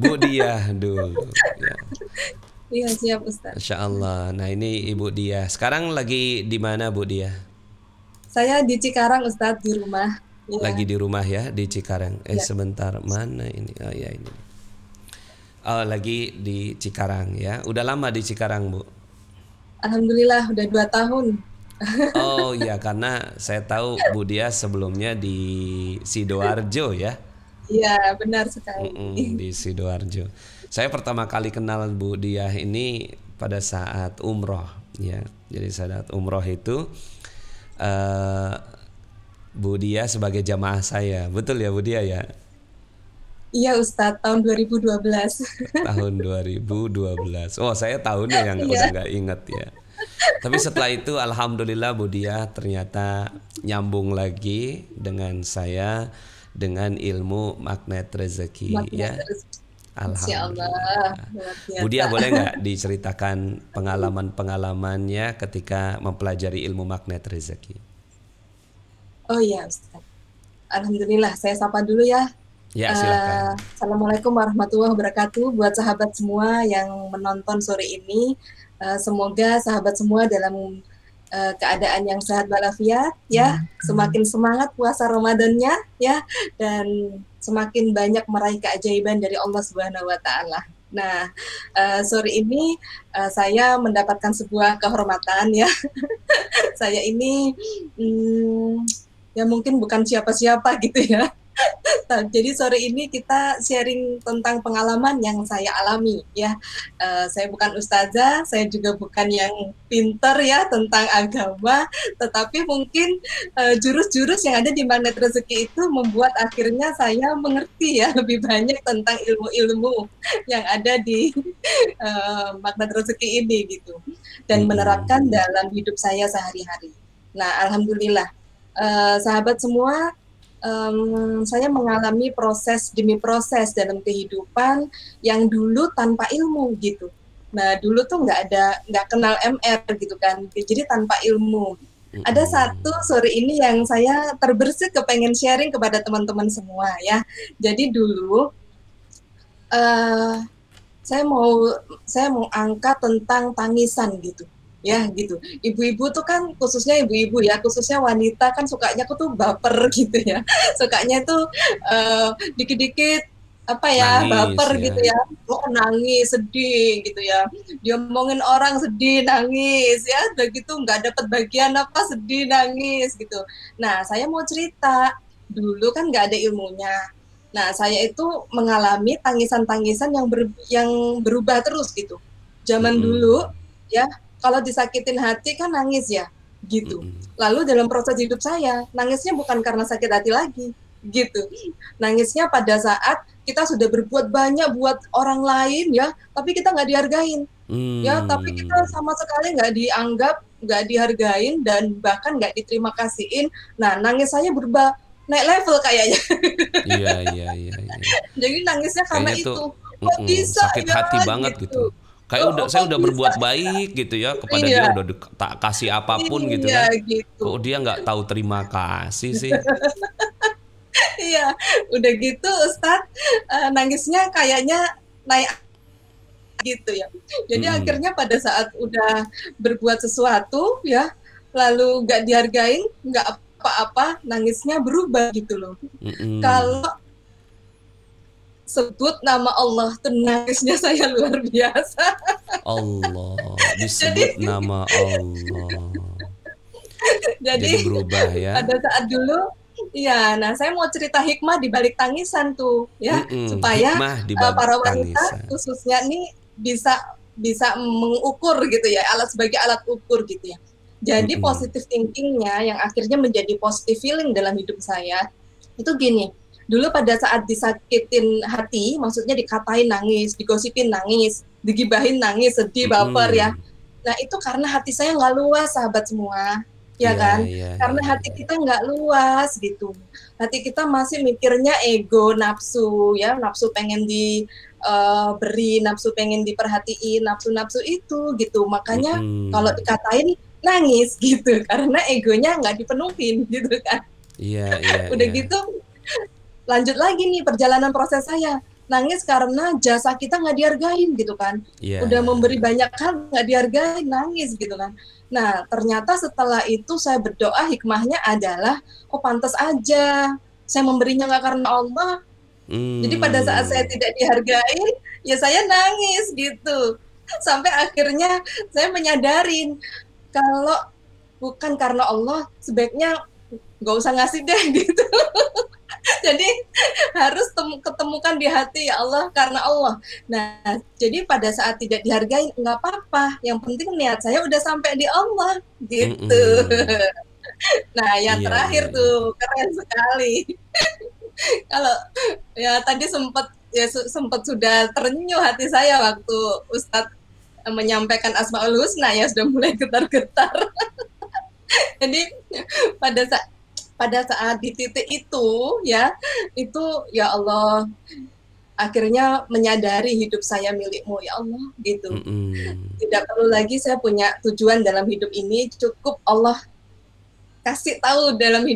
Bu Diah dulu. Ya. Iya, siap Ustadz. Masya Allah. Nah ini Ibu Diah. Sekarang lagi di mana Bu Diah? Saya di Cikarang Ustadz di rumah. Iya, Lagi di rumah ya di Cikarang. iya. Sebentar mana ini? Oh ya ini. Oh lagi di Cikarang ya. Udah lama di Cikarang Bu. Alhamdulillah udah 2 tahun. Oh ya karena saya tahu Bu Diah sebelumnya di Sidoarjo ya. Iya, benar sekali. Di Sidoarjo. Saya pertama kali kenal Bu Diah ini pada saat umroh ya. Jadi saat umroh itu eh Bu Diah sebagai jamaah saya. Betul ya Bu Diah ya? Iya Ustadz, tahun 2012. Tahun 2012. Oh, saya tahunnya yang udah Iya, nggak inget ya. Tapi setelah itu alhamdulillah Bu Diah ternyata nyambung lagi dengan saya dengan ilmu magnet rezeki makna ya. terus. Insya Allah, Alhamdulillah. luar Bu biasa. Diah boleh nggak diceritakan pengalaman-pengalamannya ketika mempelajari ilmu magnet rezeki? Oh iya Ustadz. Alhamdulillah, saya sapa dulu ya. Ya silahkan. Assalamualaikum warahmatullahi wabarakatuh buat sahabat semua yang menonton sore ini. Semoga sahabat semua dalam keadaan yang sehat walafiat ya, semakin semangat puasa Ramadannya ya, dan semakin banyak meraih keajaiban dari Allah Subhanahu wa taala. Nah, sore ini saya mendapatkan sebuah kehormatan ya. Saya ini ya mungkin bukan siapa-siapa gitu ya. Jadi sore ini kita sharing tentang pengalaman yang saya alami ya. Saya bukan ustazah, saya juga bukan yang pinter ya tentang agama, tetapi mungkin jurus-jurus yang ada di magnet rezeki itu membuat akhirnya saya mengerti ya lebih banyak tentang ilmu-ilmu yang ada di magnet rezeki ini gitu, dan Mm-mm. menerapkan dalam hidup saya sehari-hari. Nah, alhamdulillah, sahabat semua, saya mengalami proses demi proses dalam kehidupan yang dulu tanpa ilmu gitu. Nah dulu tuh nggak kenal MR gitu kan, jadi tanpa ilmu. Ada satu Mm-mm. sore ini yang saya terbersit kepengen sharing kepada teman-teman semua ya. Jadi dulu uh, saya mau saya mau angkat tentang tangisan gitu ya gitu. Ibu-ibu tuh kan, khususnya ibu-ibu ya, khususnya wanita kan sukanya aku tuh baper gitu ya, sukanya tuh dikit-dikit apa ya, Nangis baper gitu ya. ya, oh nangis sedih gitu ya, diomongin orang sedih nangis ya, udah gitu nggak dapat bagian apa sedih nangis gitu. Nah saya mau cerita, dulu kan nggak ada ilmunya. Nah, saya itu mengalami tangisan-tangisan yang berubah terus gitu. Zaman dulu Mm-mm. ya, kalau disakitin hati kan nangis ya, gitu. Mm-mm. Lalu dalam proses hidup saya, nangisnya bukan karena sakit hati lagi, gitu. Nangisnya pada saat kita sudah berbuat banyak buat orang lain ya, tapi kita nggak dihargain. Ya, tapi kita Hmm. sama sekali nggak dianggap, nggak dihargain, dan bahkan nggak diterima kasihin. Nah, nangis saya berubah, naik level kayaknya. Iya, iya, iya, iya. Jadi nangisnya karena Kayaknya tuh itu, kok bisa sakit ya hati banget gitu. gitu. Kayak Oh, udah oh, saya kok udah bisa berbuat ya? baik gitu ya kepada dia Iya, udah tak kasih apapun gitu iya kan. gitu. Kok dia nggak tahu terima kasih sih? Iya, udah gitu Ustadz, nangisnya kayaknya naik gitu ya. Jadi Mm-mm. akhirnya pada saat udah berbuat sesuatu ya, lalu nggak dihargain, nggak apa-apa, nangisnya berubah gitu loh. Mm-mm. Kalau sebut nama Allah, tuh nangisnya saya luar biasa. Allah Jadi disebut nama Allah. jadi Jadi berubah ya. pada saat dulu, iya, nah saya mau cerita hikmah di balik tangisan tuh ya, Mm-mm. supaya Hikmah di balik para wanita tangisan. khususnya nih bisa bisa mengukur gitu ya, alat sebagai alat ukur gitu ya. Jadi Mm-mm. positive thinkingnya yang akhirnya menjadi positive feeling dalam hidup saya itu gini. Dulu pada saat disakitin hati, maksudnya dikatain nangis, digosipin nangis, digibahin nangis, sedih, baper ya. Mm-mm. Nah itu karena hati saya nggak luas, sahabat semua, ya Iya, kan? iya, Karena iya, hati iya. kita nggak luas gitu. Hati kita masih mikirnya ego, nafsu, ya, nafsu pengen diberi, nafsu pengen diperhatiin, nafsu-nafsu itu gitu. Makanya kalau Mm-mm. dikatain nangis gitu, karena egonya nggak dipenuhin gitu kan. Iya, iya, Udah iya. gitu lanjut lagi nih perjalanan proses saya. nangis karena jasa kita nggak dihargain gitu kan. Iya. Udah memberi banyak hal nggak dihargain, nangis gitu kan. Nah, ternyata setelah itu saya berdoa, hikmahnya adalah, oh pantas aja saya memberinya nggak karena Allah. Jadi pada saat saya tidak dihargain, ya saya nangis gitu. Sampai akhirnya saya menyadarin kalau bukan karena Allah, sebaiknya nggak usah ngasih deh gitu. Jadi harus ketemukan di hati, ya Allah, karena Allah. Nah, jadi pada saat tidak dihargai nggak apa-apa. Yang penting niat saya udah sampai di Allah gitu. Nah, yang Iya, terakhir iya, iya. tuh keren sekali. Kalau ya tadi sempat sudah terenyuh hati saya waktu Ustadz menyampaikan Asmaul Husna, ya sudah mulai getar-getar. Jadi pada saat di titik itu ya Allah, akhirnya menyadari hidup saya milikmu ya Allah gitu. Tidak perlu lagi saya punya tujuan dalam hidup ini, cukup Allah kasih tahu dalam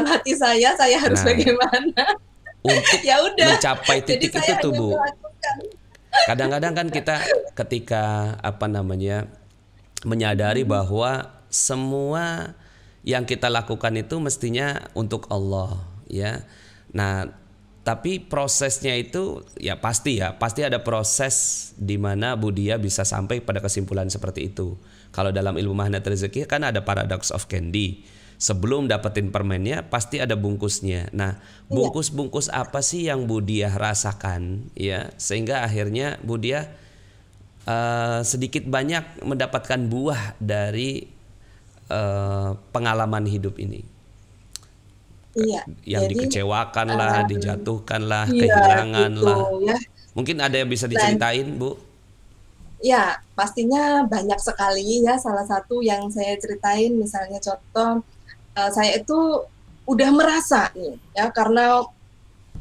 hati saya harus bagaimana. Untuk ya udah mencapai titik itu tuh Bu. Melakukan. Kadang-kadang kan kita ketika menyadari bahwa semua yang kita lakukan itu mestinya untuk Allah ya. Nah, tapi prosesnya itu pasti ada proses di mana Bu Diah bisa sampai pada kesimpulan seperti itu. Kalau dalam ilmu magnet rezeki kan ada paradox of candy. Sebelum dapetin permennya pasti ada bungkusnya. Nah, bungkus-bungkus apa sih yang Bu Diah rasakan ya sehingga akhirnya Bu Diah sedikit banyak mendapatkan buah dari pengalaman hidup ini. Iya. Yang jadi, dikecewakan lah, dijatuhkan lah, iya, kehilangan gitu, lah. Ya. Mungkin ada yang bisa diceritain, Bu? Ya, pastinya banyak sekali ya. Salah satu yang saya ceritain misalnya contoh, saya itu udah merasa nih ya, karena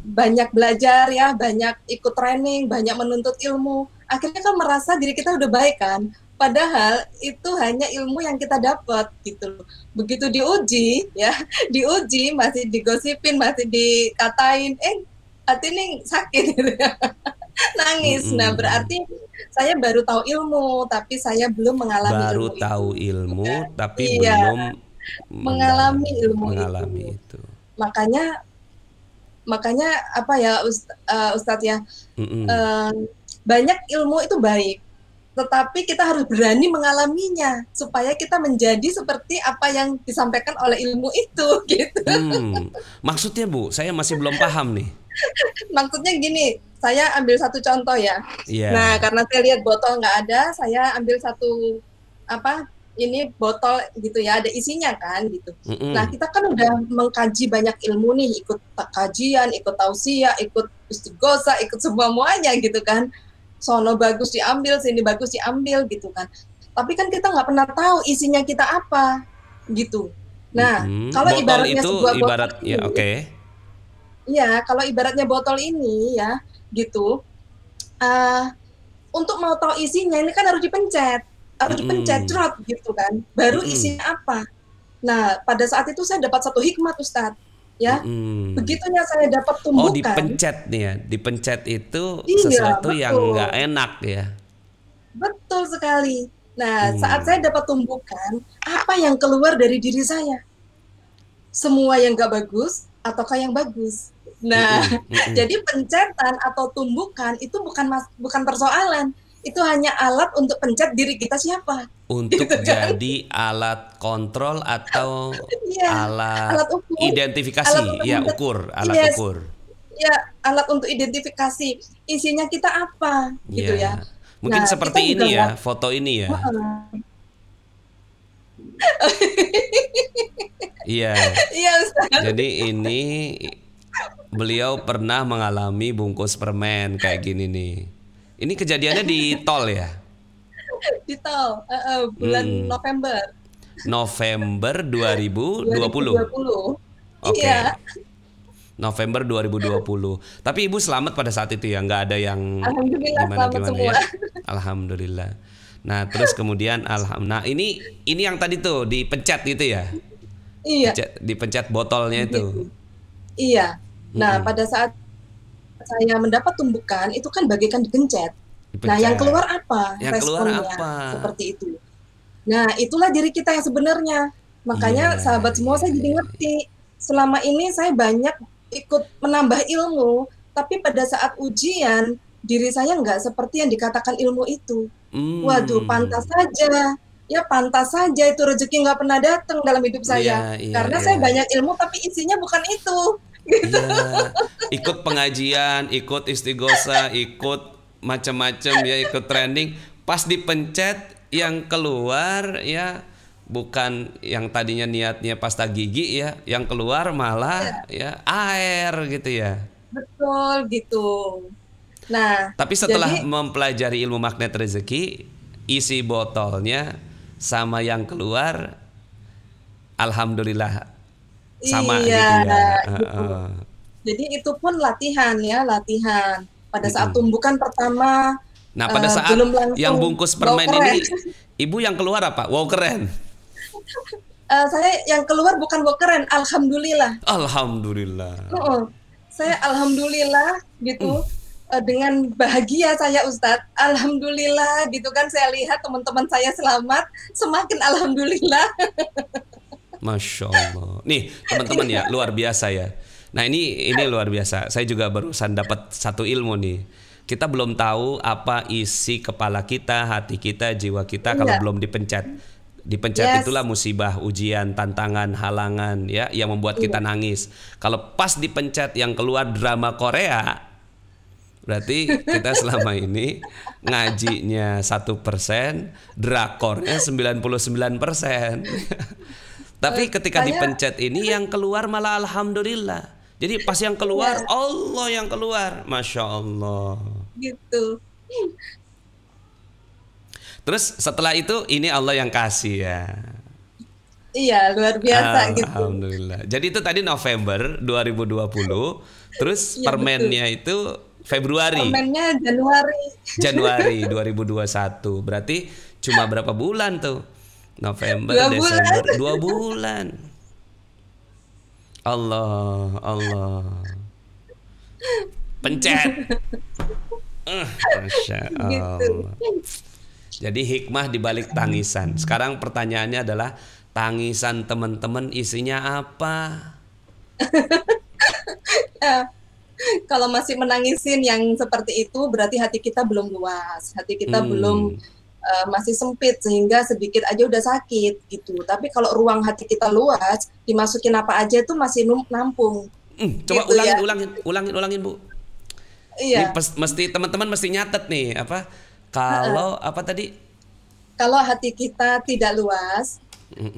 banyak belajar ya, banyak ikut training, banyak menuntut ilmu, akhirnya kan merasa diri kita udah baik kan, padahal itu hanya ilmu yang kita dapat gitu. Begitu diuji ya, diuji masih digosipin, masih dikatain, hati ini sakit gitu ya. Nangis. Nah, berarti saya baru tahu ilmu tapi saya belum mengalami baru ilmu tahu itu, ilmu ya. tapi Iya, belum mengalami ilmu itu. Makanya apa ya Ustadz ya, banyak ilmu itu baik, tetapi kita harus berani mengalaminya supaya kita menjadi seperti apa yang disampaikan oleh ilmu itu gitu. Maksudnya Bu, saya masih belum paham nih. Maksudnya gini, saya ambil satu contoh ya. Yeah. Nah, karena saya lihat botol nggak ada, saya ambil satu ini botol gitu ya, ada isinya kan gitu. Nah, kita kan udah mengkaji banyak ilmu nih, ikut kajian, ikut tausiah, ikut istighosa, ikut semuanya gitu kan. Sono bagus diambil, sini bagus diambil gitu kan. Tapi kan kita nggak pernah tahu isinya kita apa gitu. Nah, kalau ibaratnya sebuah botol ini, iya, kalau ibaratnya botol ini ya gitu, untuk mau tahu isinya ini kan harus dipencet cerot gitu kan, baru isinya apa. Nah, pada saat itu saya dapat satu hikmat Ustadz ya. Begitunya saya dapat tumbukan. Oh, dipencet nih ya, dipencet itu sesuatu yang nggak enak ya. Betul sekali. Nah, saat saya dapat tumbukan, apa yang keluar dari diri saya? Semua yang nggak bagus ataukah yang bagus? Nah, jadi pencetan atau tumbukan itu bukan persoalan. Itu hanya alat untuk pencet diri kita siapa. Untuk gitu kan? Jadi alat kontrol atau alat ukur. Identifikasi, ukur. Ya, alat untuk identifikasi isinya kita apa, gitu ya. Mungkin seperti ini ya, foto ini ya. Iya. Iya, Ustaz. Jadi ini beliau pernah mengalami bungkus permen kayak gini nih. Ini kejadiannya di tol ya? Di tol, bulan November. November 2020. Oke. Iya. November 2020. Tapi Ibu selamat pada saat itu ya, nggak ada yang gimana semua. Ya. Alhamdulillah. Nah, terus kemudian nah ini yang tadi tuh dipencet gitu ya? Iya. Dipencet botolnya itu. Iya. Nah, pada saat saya mendapat tumbukan itu kan bagaikan dipencet. Nah, yang keluar apa? Yang keluar Responnya apa? seperti itu. Nah, itulah diri kita yang sebenarnya. Makanya sahabat semua saya jadi ngerti. Selama ini saya banyak ikut menambah ilmu, tapi pada saat ujian diri saya nggak seperti yang dikatakan ilmu itu. Waduh, pantas saja. Ya pantas saja itu rezeki nggak pernah datang dalam hidup saya. Karena saya banyak ilmu tapi isinya bukan itu. Gitu. Iya, ikut pengajian, ikut istighosa, ikut macam-macam ya, ikut training. Pas dipencet yang keluar ya bukan yang tadinya niatnya pasta gigi ya, yang keluar malah ya air gitu ya. Betul gitu. Nah, tapi setelah mempelajari ilmu magnet rezeki, isi botolnya sama yang keluar, alhamdulillah sama gitu ya. Gitu. Jadi itu pun latihan ya, latihan. Pada saat tumbukan pertama, nah pada saat belum langsung yang bungkus permen ini, ibu yang keluar apa? Wow keren. Saya yang keluar bukan wow keren, alhamdulillah. Alhamdulillah. Saya alhamdulillah gitu. Dengan bahagia saya Ustadz, alhamdulillah gitu kan, saya lihat teman-teman saya selamat, semakin alhamdulillah. Masya Allah. Nih teman-teman ya, luar biasa ya. Nah ini luar biasa. Saya juga barusan dapat satu ilmu nih. Kita belum tahu apa isi kepala kita, hati kita, jiwa kita kalau belum dipencet. Dipencet itulah musibah, ujian, tantangan, halangan ya yang membuat kita nangis. Kalau pas dipencet yang keluar drama Korea, berarti kita selama ini ngajinya 1%, drakornya 99%. Tapi ketika dipencet ini yang keluar malah alhamdulillah. Jadi pas yang keluar Allah yang keluar, masya Allah. Gitu. Terus setelah itu ini Allah yang kasih ya. Iya luar biasa gitu. Alhamdulillah. Jadi itu tadi November 2020. Terus permennya itu Februari. Permennya Januari. Januari 2021. Berarti cuma berapa bulan tuh? November, Desember, 2 bulan. Allah. Pencet. Masya Allah. Jadi hikmah di balik tangisan. Sekarang pertanyaannya adalah tangisan teman-teman isinya apa? Kalau masih menangisin yang seperti itu berarti hati kita belum luas, hati kita belum masih sempit sehingga sedikit aja udah sakit gitu. Tapi kalau ruang hati kita luas, dimasukin apa aja itu masih nampung. Coba gitu ulangin Bu. Iya. Ini mesti teman-teman mesti nyatet nih apa? Kalau apa tadi? Kalau hati kita tidak luas,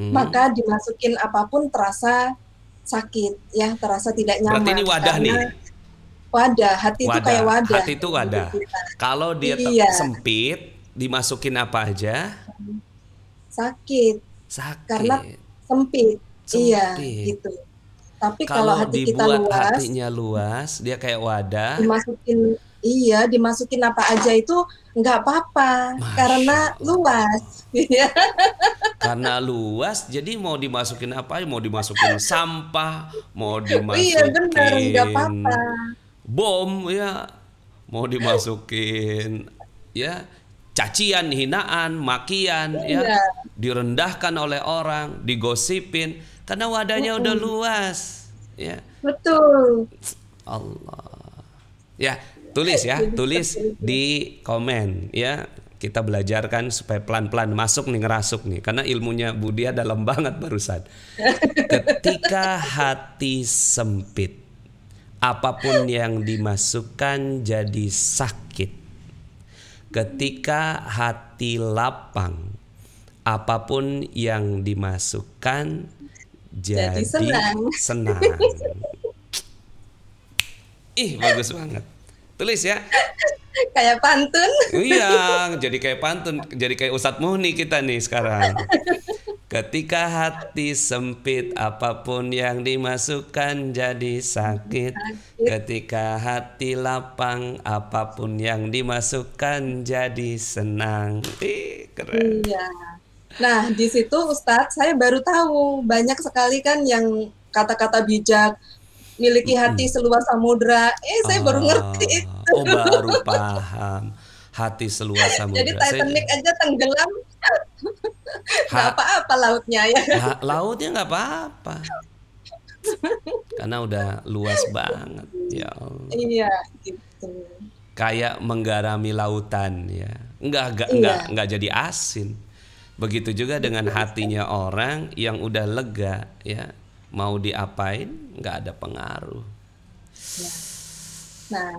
maka dimasukin apapun terasa sakit ya, terasa tidak nyaman. Berarti ini wadah nih. Wadah, hati itu kayak wadah. Hati itu wadah. Kalau dia sempit, dimasukin apa aja? Sakit. Karena sempit. Iya, gitu. Tapi kalau hati kita luas, hatinya luas, dia kayak wadah. Dimasukin apa aja itu nggak apa-apa karena luas. Karena luas, jadi mau dimasukin apa? Mau dimasukin sampah, mau dimasukin benar, nggak apa-apa. Bom ya, mau dimasukin ya cacian, hinaan, makian ya, direndahkan oleh orang, digosipin karena wadahnya udah luas ya. Betul. Allah. Ya, tulis di komen ya. Kita belajarkan supaya pelan-pelan masuk nih, ngerasuk nih, karena ilmunya Budia dalam banget barusan. Ketika hati sempit, apapun yang dimasukkan jadi sakit. Ketika hati lapang, apapun yang dimasukkan jadi senang. Ih, bagus banget. Tulis ya. Kayak pantun. Iya, jadi kayak pantun, jadi kayak Ustadz Muhni kita nih sekarang. Ketika hati sempit, apapun yang dimasukkan jadi sakit. Ketika hati lapang, apapun yang dimasukkan jadi senang. Keren. Iya. Nah, di situ Ustadz, saya baru tahu banyak sekali kan yang kata-kata bijak miliki hati seluas samudra. Saya baru ngerti itu. Oh, baru paham. Hati seluas Jadi samudra. Titanic aja tenggelam, nggak Ha, apa-apa lautnya ya. lautnya nggak apa-apa. Karena udah luas banget. Ya Allah. Iya, gitu. Kayak menggarami lautan ya. Iya, Enggak jadi asin. Begitu juga dengan hatinya orang yang udah lega ya. Mau diapain nggak ada pengaruh. ya. Nah,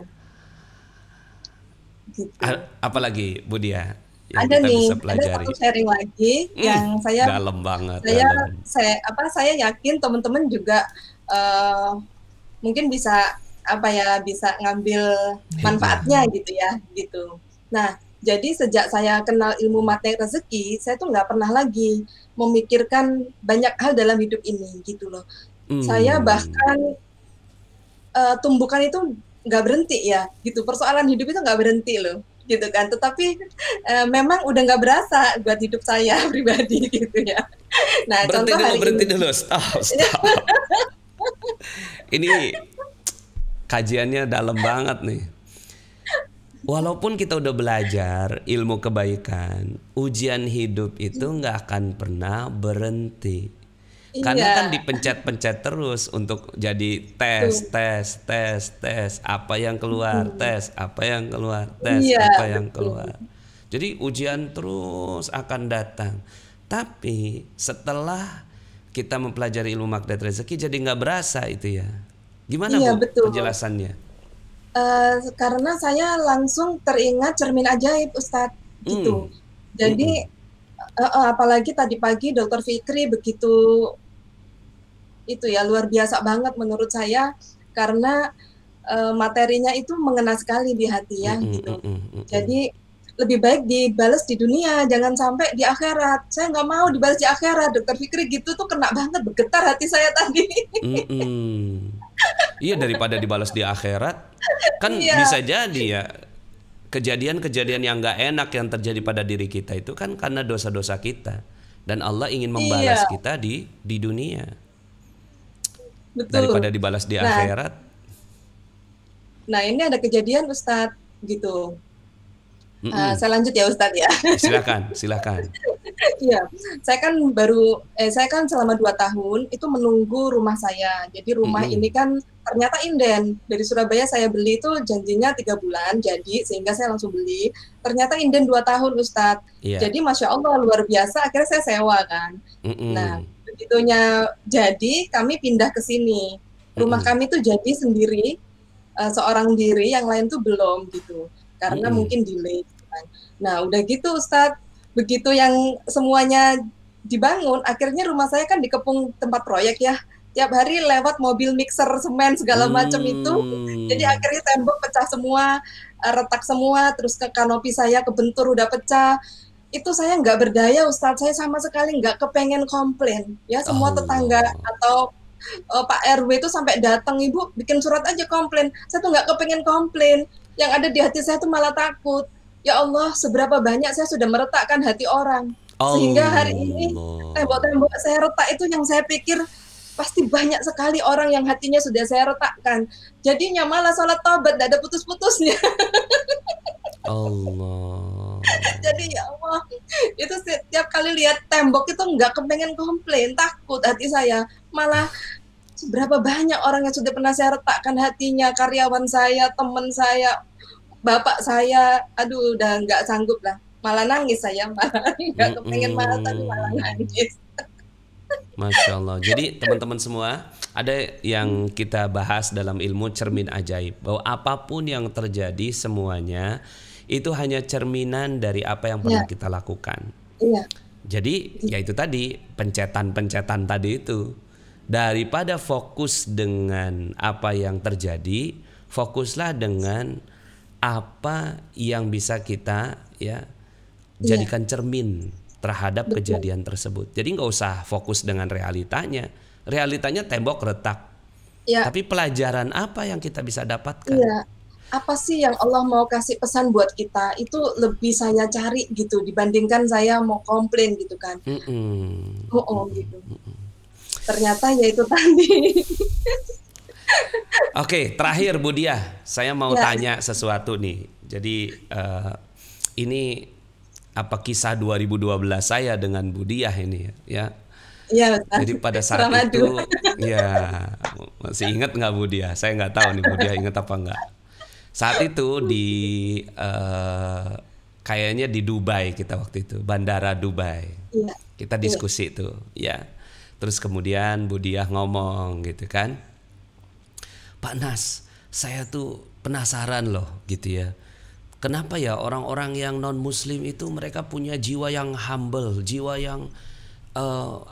gitu. Apalagi Bu Dia yang Ada kita nih, bisa ada pelajari. satu sharing lagi yang Dalam banget, saya dalam. saya yakin teman-teman juga eh, mungkin bisa bisa ngambil Hikmah. manfaatnya gitu ya, gitu. Nah, jadi sejak saya kenal ilmu materi rezeki, saya tuh nggak pernah lagi memikirkan banyak hal dalam hidup ini gitu loh. Saya Hmm. bahkan tumbukan itu nggak berhenti ya, gitu. Persoalan hidup itu nggak berhenti loh, gitu kan. Tetapi memang udah nggak berasa buat hidup saya pribadi gitu ya. Nah, Berhenti contoh dulu, hari berhenti ini. dulu. Stop, stop. Ini kajiannya dalam banget nih. Walaupun kita udah belajar ilmu kebaikan, ujian hidup itu nggak akan pernah berhenti. Karena kan Iya, dipencet-pencet terus untuk jadi tes, betul. tes, tes, tes. Apa yang keluar, Mm, tes. Apa yang keluar, tes. iya, Apa yang betul. keluar. Jadi ujian terus akan datang. Tapi setelah kita mempelajari ilmu magnet rezeki jadi nggak berasa itu ya. Gimana Iya, Bu betul. penjelasannya? Karena saya langsung teringat cermin ajaib, Ustadz, gitu. Hmm. Jadi, Mm-mm. apalagi tadi pagi Dokter Fikri begitu itu ya luar biasa banget menurut saya karena materinya itu mengena sekali di hati ya Mm-mm, gitu. mm-mm, mm-mm. Jadi lebih baik dibalas di dunia, jangan sampai di akhirat. Saya nggak mau dibalas di akhirat. Dokter Fikri gitu tuh kena banget, bergetar hati saya tadi. Mm-mm. Iya, daripada dibalas di akhirat, kan Iya, bisa jadi ya kejadian-kejadian yang nggak enak yang terjadi pada diri kita itu kan karena dosa-dosa kita, dan Allah ingin membalas iya, kita di dunia daripada betul. dibalas di Nah, akhirat. nah ini ada kejadian Ustadz gitu. Mm-mm. Saya lanjut ya Ustadz ya. Silakan, silakan. Iya, saya kan selama 2 tahun itu menunggu rumah saya. Jadi rumah Mm-mm. ini kan ternyata inden. Dari Surabaya saya beli itu janjinya 3 bulan, jadi sehingga saya langsung beli. Ternyata inden 2 tahun Ustadz. Iya. Jadi Masya Allah luar biasa, akhirnya saya sewa kan. Nah, Mm-mm. begitunya jadi kami pindah ke sini. Rumah Mm-mm. kami tuh jadi sendiri, seorang diri, yang lain tuh belum gitu. Karena Mm-mm. mungkin delay gitu kan. Nah, udah gitu Ustadz, begitu yang semuanya dibangun, akhirnya rumah saya kan dikepung tempat proyek ya. Tiap hari lewat mobil mixer semen segala macam itu. Jadi Mm. akhirnya tembok pecah semua, retak semua, terus ke kanopi saya kebentur udah pecah. Itu saya nggak berdaya Ustadz, saya sama sekali nggak kepengen komplain. Ya semua tetangga Allah. atau Pak RW itu sampai datang, Ibu bikin surat aja komplain. Saya tuh nggak kepengen komplain. Yang ada di hati saya tuh malah takut. Ya Allah, seberapa banyak saya sudah meretakkan hati orang. Sehingga hari ini Allah. tembok-tembok saya retak itu yang saya pikir pasti banyak sekali orang yang hatinya sudah saya retakkan. Jadinya malah sholat taubat, tidak ada putus-putusnya. Allah. Jadi ya Allah, itu setiap kali lihat tembok itu nggak kepengen komplain, takut hati saya. Malah seberapa banyak orang yang sudah pernah saya retakkan hatinya, karyawan saya, teman saya, bapak saya, aduh udah nggak sanggup lah. Malah nangis saya, malah nggak kepengen malah tapi malah Mm-mm. nangis. Masya Allah. Jadi teman-teman semua, ada yang kita bahas dalam ilmu cermin ajaib, bahwa apapun yang terjadi semuanya itu hanya cerminan dari apa yang pernah Ya, kita lakukan. iya, Jadi ya itu tadi, pencetan-pencetan tadi itu. Daripada fokus dengan apa yang terjadi, fokuslah dengan apa yang bisa kita ya iya, jadikan cermin terhadap betul. kejadian tersebut. Jadi nggak usah fokus dengan realitanya. Realitanya tembok retak. Ya, Tapi pelajaran apa yang kita bisa dapatkan? iya. Apa sih yang Allah mau kasih pesan buat kita? Itu lebih saya cari gitu dibandingkan saya mau komplain gitu kan. Mm-mm. Oh, oh gitu. Ternyata ya itu tadi. Oke, terakhir Bu Diah, saya mau Ya, tanya sesuatu nih. Jadi ini apa kisah 2012 saya dengan Bu Diah ini ya. iya Ustaz. Jadi pada saat Suramadu. itu ya masih ingat nggak Bu Diah? Saya nggak tahu nih Bu Diah ingat apa nggak. Saat itu di kayaknya di Dubai kita waktu itu, Bandara Dubai. Iya, Kita iya. diskusi tuh, ya. Terus kemudian Bu Diah ngomong gitu kan, Pak Nas, saya tuh penasaran loh gitu ya. Kenapa ya orang-orang yang non Muslim itu mereka punya jiwa yang humble, jiwa yang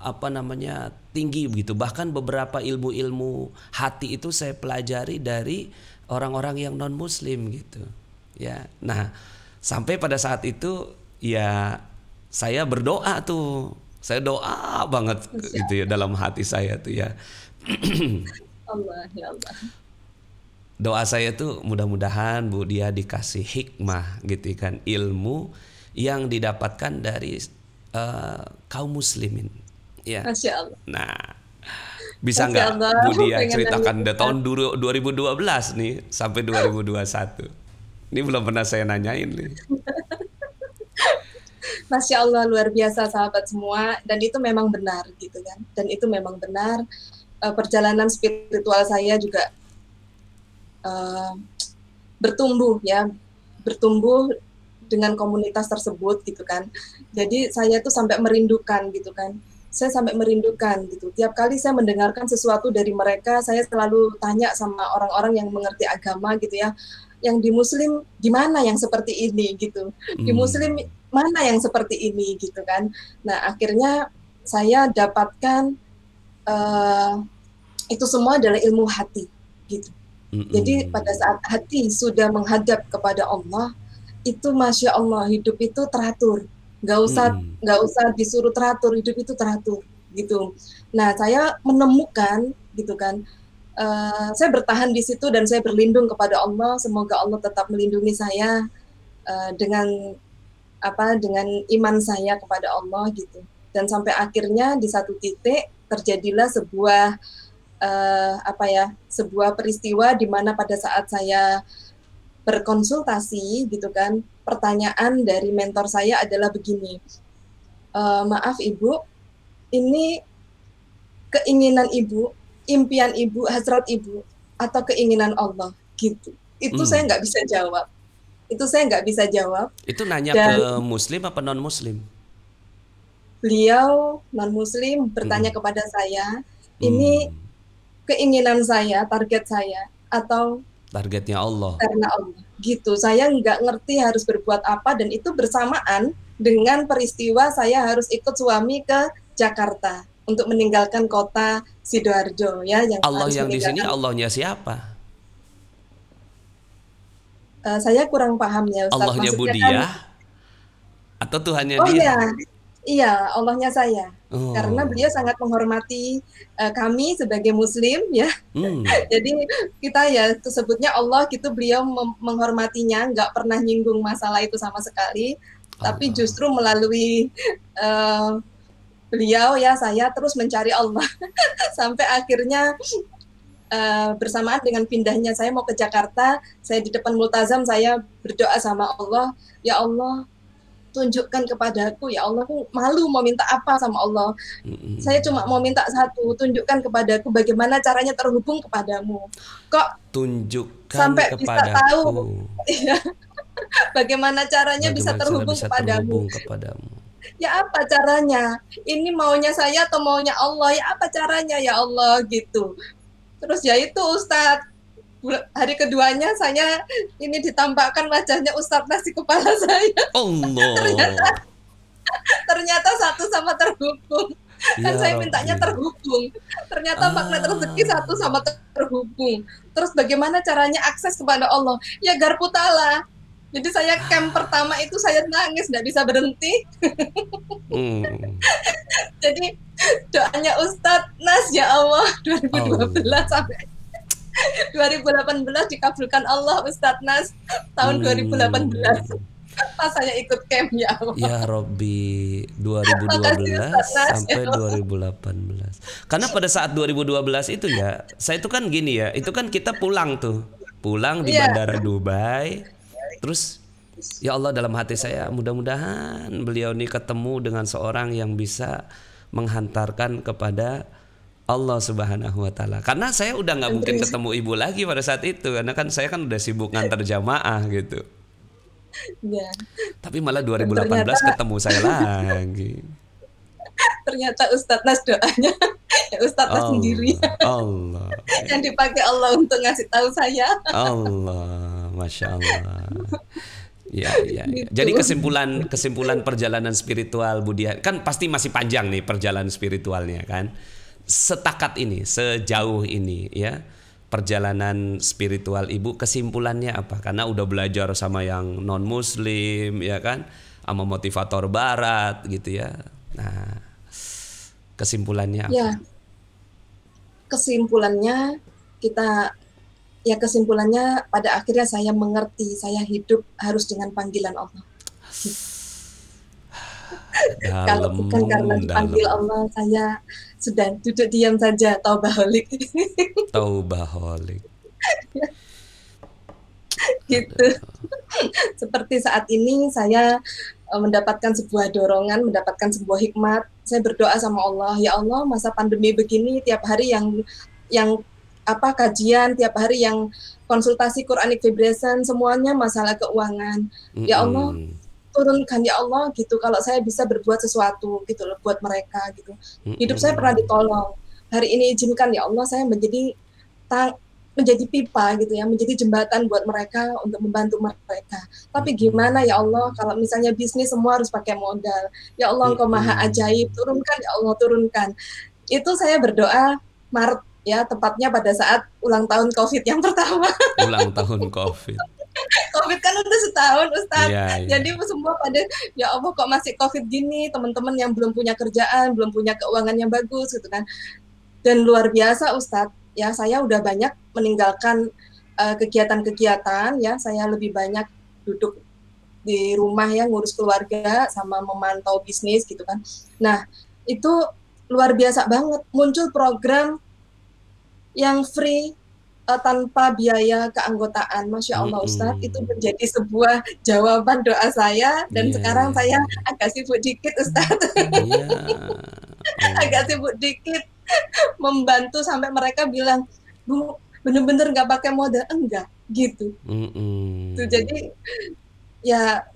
apa namanya tinggi begitu. Bahkan beberapa ilmu-ilmu hati itu saya pelajari dari orang-orang yang non Muslim gitu. Ya, nah sampai pada saat itu ya saya berdoa tuh, saya doa banget Masya gitu ya dalam hati saya tuh ya. Allah, ya Allah. Doa saya tuh mudah-mudahan Bu dia dikasih hikmah gitu kan, ilmu yang didapatkan dari kaum muslimin ya. Masya Allah. Nah, bisa Masya nggak Allah. Bu dia Pengen nangis ceritakan dari Ustaz. tahun 2012 nih sampai 2021? Ini belum pernah saya nanyain nih. Masya Allah, luar biasa sahabat semua. Dan itu memang benar gitu kan. Dan itu memang benar. Perjalanan spiritual saya juga eh, bertumbuh ya. Bertumbuh dengan komunitas tersebut gitu kan. Jadi saya tuh sampai merindukan gitu kan. Saya sampai merindukan gitu. Tiap kali saya mendengarkan sesuatu dari mereka, saya selalu tanya sama orang-orang yang mengerti agama gitu ya. Yang di Muslim gimana yang seperti ini gitu. Di Muslim mana yang seperti ini gitu kan. Nah, akhirnya saya dapatkan itu semua adalah ilmu hati gitu. Jadi pada saat hati sudah menghadap kepada Allah, itu Masya Allah hidup itu teratur, nggak usah disuruh teratur, hidup itu teratur gitu. Nah saya menemukan gitu kan, saya bertahan di situ dan saya berlindung kepada Allah, semoga Allah tetap melindungi saya dengan dengan iman saya kepada Allah gitu. Dan sampai akhirnya di satu titik terjadilah sebuah peristiwa di mana pada saat saya berkonsultasi gitu kan, pertanyaan dari mentor saya adalah begini, maaf Ibu, ini keinginan Ibu, impian Ibu, hasrat Ibu, atau keinginan Allah gitu. Itu saya nggak bisa jawab. Itu saya nggak bisa jawab. Itu nanya Dan ke muslim apa non muslim? beliau non Muslim bertanya kepada saya, ini keinginan saya, target saya, atau Targetnya Allah. karena Allah gitu. Saya nggak ngerti harus berbuat apa, dan itu bersamaan dengan peristiwa saya harus ikut suami ke Jakarta untuk meninggalkan kota Sidoarjo ya, yang Allah harus yang di sini meninggalkan. Allahnya siapa? Saya kurang paham ya Ustadz, Allahnya maksudnya kan, Budiah atau Tuhannya oh dia? iya, iya Allahnya saya, karena Oh. beliau sangat menghormati kami sebagai Muslim ya. Jadi kita ya sebutnya Allah gitu, beliau menghormatinya, nggak pernah nyinggung masalah itu sama sekali, tapi Allah. justru melalui beliau ya saya terus mencari Allah sampai akhirnya bersamaan dengan pindahnya saya mau ke Jakarta, saya di depan multazam saya berdoa sama Allah, ya Allah tunjukkan kepadaku, ya Allah aku malu mau minta apa sama Allah, saya cuma mau minta satu, tunjukkan kepadaku bagaimana caranya terhubung kepadamu. Kok Tunjukkan sampai bisa tahu kepadaku bagaimana caranya bisa bagaimana cara terhubung bisa kepadamu. terhubung kepadamu. Ya apa caranya? Ini maunya saya atau maunya Allah? Ya apa caranya ya Allah gitu. Terus ya itu Ustadz, hari keduanya saya ini ditampakkan wajahnya Ustadz nasi kepala saya. Allah. Ternyata satu sama terhubung. Kan Ya saya mintanya Rabbi. terhubung. Ternyata magnet rezeki satu sama terhubung. Terus bagaimana caranya akses kepada Allah? Ya garpu tala. Jadi saya camp pertama itu saya nangis, nggak bisa berhenti. Jadi doanya Ustadz Nas ya Allah 2012 sampai 2018 dikabulkan Allah Ustadz Nas tahun 2018. Pas saya ikut camp ya Allah. Ya Robbi, Makasih 2012 Ustaz Nas ya sampai Allah. 2018. Karena pada saat 2012 itu ya, saya itu kan gini ya, itu kan kita pulang tuh. Pulang di Iya, bandara Dubai. Terus ya Allah, dalam hati saya mudah-mudahan beliau ini ketemu dengan seorang yang bisa menghantarkan kepada Allah Subhanahu wa taala. Karena saya udah nggak mungkin Andri. ketemu ibu lagi pada saat itu, karena kan saya kan udah sibuk ngantar jamaah gitu. Ya. Tapi malah Dan ternyata 2018 ketemu saya lagi. ternyata Ustadz Nas doanya ya Ustadz Nas sendiri Allah, Allah, yang dipakai Allah untuk ngasih tahu saya. Allah, masya Allah. Ya, ya, ya. Jadi Gitu. kesimpulan perjalanan spiritual Budia kan pasti masih panjang nih perjalanan spiritualnya kan. Setakat ini, sejauh ini ya perjalanan spiritual ibu, kesimpulannya apa? Karena udah belajar sama yang non muslim ya kan, sama motivator barat gitu ya. Nah, kesimpulannya apa? Ya, kesimpulannya kita kesimpulannya pada akhirnya saya mengerti saya hidup harus dengan panggilan Allah. Kalau Dalam, bukan karena dalam. dipanggil Allah, saya sudah duduk diam saja, taubahalik. Taubaholic. Gitu. Seperti saat ini saya mendapatkan sebuah dorongan, mendapatkan sebuah hikmat. Saya berdoa sama Allah, ya Allah, masa pandemi begini tiap hari yang kajian, tiap hari yang konsultasi Quranic Vibration, semuanya masalah keuangan. Ya Allah, Mm-mm. turunkan ya Allah gitu, kalau saya bisa berbuat sesuatu gitu loh buat mereka gitu. Hidup saya pernah Mm-mm. ditolong, hari ini izinkan ya Allah saya menjadi pipa gitu ya, menjadi jembatan buat mereka untuk membantu mereka. Tapi gimana ya Allah kalau misalnya bisnis semua harus pakai modal. Ya Allah Engkau maha ajaib, turunkan ya Allah, turunkan. Itu saya berdoa Maret ya, tepatnya pada saat ulang tahun COVID yang pertama. Ulang tahun COVID. COVID kan udah setahun Ustadz. Iya, iya. Jadi semua pada ya Allah kok masih COVID gini, teman-teman yang belum punya kerjaan, belum punya keuangan yang bagus gitu kan. Dan luar biasa Ustadz, ya saya udah banyak meninggalkan kegiatan-kegiatan ya, saya lebih banyak duduk di rumah ya, ngurus keluarga sama memantau bisnis gitu kan. Nah, itu luar biasa banget, muncul program yang free tanpa biaya keanggotaan. Masya Allah Ustadz, itu menjadi sebuah jawaban doa saya, dan sekarang saya agak sibuk dikit Ustadz. Agak sibuk dikit membantu sampai mereka bilang, Bu, bener-bener nggak pakai modal, enggak gitu. Jadi ya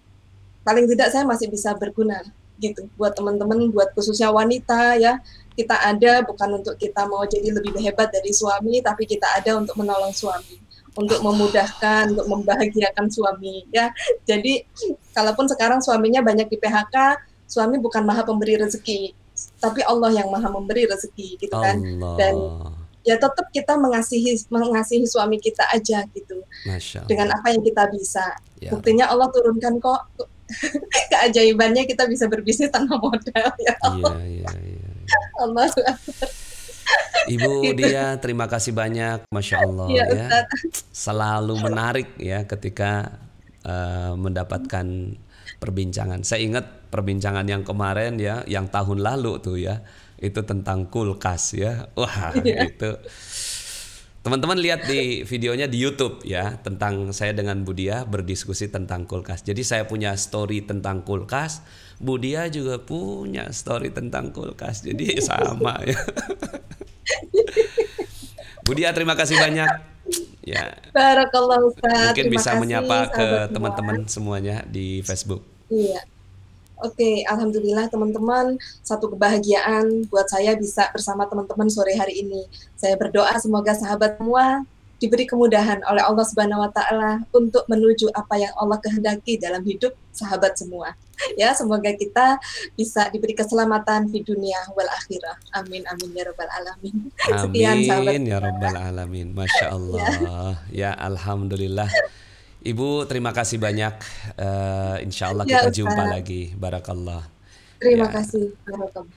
paling tidak saya masih bisa berguna gitu buat teman-teman, buat khususnya wanita ya. Kita ada bukan untuk kita mau jadi lebih hebat dari suami, tapi kita ada untuk menolong suami, untuk memudahkan, untuk membahagiakan suami ya. Jadi kalaupun sekarang suaminya banyak di PHK, suami bukan maha pemberi rezeki, tapi Allah yang maha memberi rezeki gitu kan. Dan ya tetap kita mengasihi suami kita aja gitu, dengan apa yang kita bisa. Buktinya Allah turunkan kok keajaibannya, kita bisa berbisnis tanpa modal ya Allah. Allah. Ibu Dia, terima kasih banyak, Masya Allah ya, selalu menarik ya ketika mendapatkan perbincangan. Saya ingat perbincangan yang kemarin ya, yang tahun lalu tuh ya, itu tentang kulkas ya. Wah itu teman-teman lihat di videonya di YouTube ya, tentang saya dengan Bu Dia berdiskusi tentang kulkas. Jadi saya punya story tentang kulkas, Bu Dia juga punya story tentang kulkas. Jadi sama ya. Bu Dia, terima kasih banyak. Ya. Barakallah Ustaz. Mungkin bisa menyapa ke teman-teman semuanya di Facebook. Iya. Oke, alhamdulillah teman-teman, satu kebahagiaan buat saya bisa bersama teman-teman sore hari ini. Saya berdoa semoga sahabat semua diberi kemudahan oleh Allah Subhanahu wa taala untuk menuju apa yang Allah kehendaki dalam hidup sahabat semua. Ya, semoga kita bisa diberi keselamatan di dunia wal akhirah. Amin amin ya rabbal alamin. Sekian sahabat. Amin ya rabbal alamin. Masya Allah. Ya, alhamdulillah. Ibu, terima kasih banyak. Insya Allah kita jumpa lagi. Barakallah. Terima kasih. Barakallah.